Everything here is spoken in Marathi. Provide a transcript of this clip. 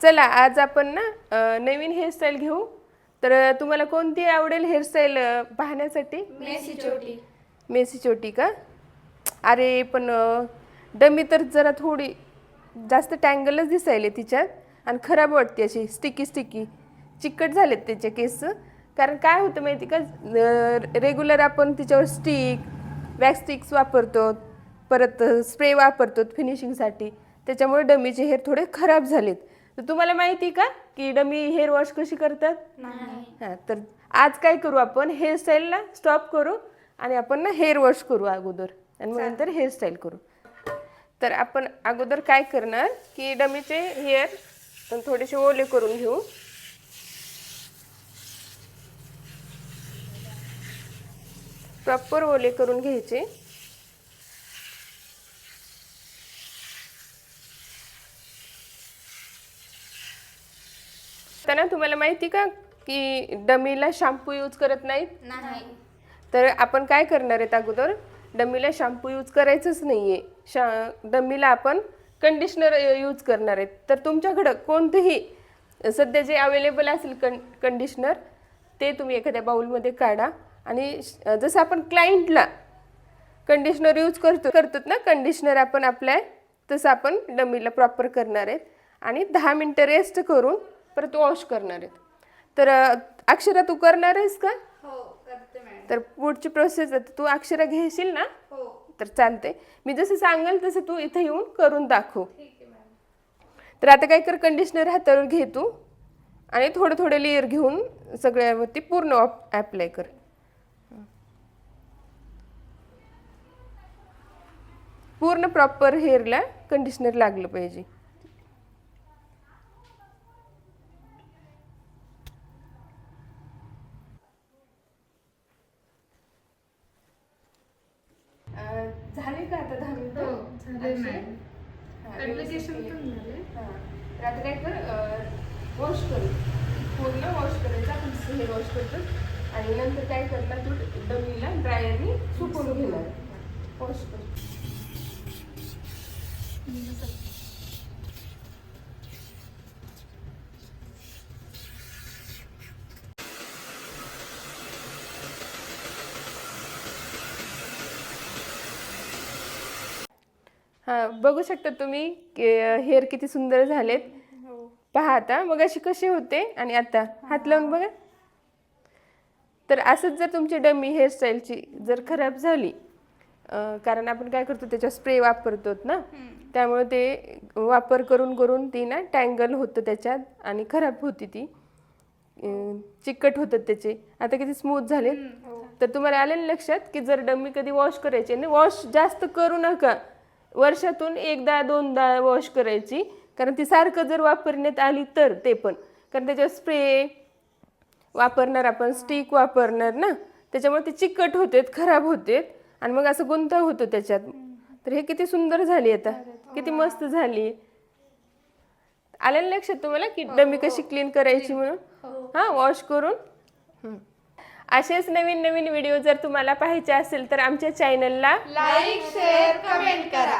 चला आज आपण ना नवीन हेअरस्टाईल घेऊ. तर तुम्हाला कोणती आवडेल हेअरस्टाईल पाहण्यासाठी? मेसी चोटी का? अरे पण डमी तर जरा थोडी जास्त टँगलच दिसायले तिच्यात आणि खराब वाटते, अशी स्टिकी स्टिकी चिकट झालेत त्याचे केस. कारण काय होतं माहिती का, रेग्युलर आपण तिच्यावर वॅक्स स्टिक्स वापरतो, परत स्प्रे वापरतो फिनिशिंगसाठी, त्याच्यामुळे डमीचे हेअर थोडे खराब झालेत. तर तुम्हाला माहिती का की डमी हेअर वॉश कशी करतात? हां, तर आज काय करू, आपण हेअरस्टाईलला स्टॉप करू आणि आपण ना हेअर वॉश करू अगोदर आणि मग नंतर हेअरस्टाईल करू. तर आपण अगोदर काय करणार की डमीचे हेअर थोडेसे ओले करून घेऊ. प्रॉपर ओले करून घ्यायचे. तर तुम्हाला माहिती का की डमीला शॅम्पू यूज करत नाहीत. तर आपण काय करणार आहेत, अगोदर डमीला शॅम्पू यूज करायचंच नाहीये. डमीला आपण कंडिशनर यूज करणार आहेत. तर तुमच्याकडं कोणतेही सध्या जे अवेलेबल असेल कंडिशनर ते तुम्ही एखाद्या बाउलमध्ये काढा आणि जसं आपण क्लायंटला कंडिशनर यूज करतो ना, कंडिशनर आपण अप्लाय तसं आपण डमीला प्रॉपर करणार आहेत आणि 10 मिनटं रेस्ट करून परत वॉश करणार आहेत. तर अक्षरा तू करणार आहेस का? हो करते मॅडम. तर पुढची प्रोसेस तू अक्षरा घेशील ना? हो तर चालते, मी जसं सांगाल तसं तू इथे येऊन करून दाखव. ठीक आहे मॅडम. तर आता काय कर, कंडिशनर हातावर घे तू आणि थोडं थोडं लेअर घेऊन सगळ्यावरती पूर्ण ॲप्लाय कर. पूर्ण प्रॉपर हेअरला कंडिशनर लागलं पाहिजे. झाले का आता 10 मिनिटं? हो झाले मॅडम. ऍप्लिकेशन पण झाले. तर आता काय कर, वॉश करू, पूर्ण वॉश करायचं आपण जसं हे वॉश करतो आणि नंतर काय करणार, तू डमीला ड्रायरनी सुकवून घेणार. वॉश कर. हां, बघू शकता तुम्ही हेअर किती सुंदर झालेत. पहा आता मग अशी कशी होते आणि आता हात लावून बघा. तर असंच जर तुमची डमी हेअरस्टाईलची जर खराब झाली, कारण आपण काय करतो त्याच्यावर स्प्रे वापरतो ना, त्यामुळे ते वापर करून करून ती ना टँगल होतं त्याच्यात आणि खराब होती ती, चिकट होतात त्याचे. आता किती स्मूथ झाले. तर तुम्हाला आलेलं लक्षात की जर डमी कधी वॉश करायची आणि वॉश जास्त करू नका, वर्षातून एकदा दोनदा वॉश करायची. कारण ती सारखं जर वापरण्यात आली तर ते पण, कारण त्याच्यावर स्प्रे वापरणार आपण, स्टिक वापरणार ना, त्याच्यामुळे ते चिकट होतेत, खराब होतेत आणि मग असं गुंता होतो त्याच्यात. तर हे किती सुंदर झाली, आता किती मस्त झाली. आलेलं लक्षात तुम्हाला की डमी कशी क्लीन करायची म्हणून? हां, वॉश करून. असेच नवीन नवीन व्हिडिओ जर तुम्हाला पाहायचे असेल तर आमच्या चॅनलला लाईक शेअर कमेंट करा.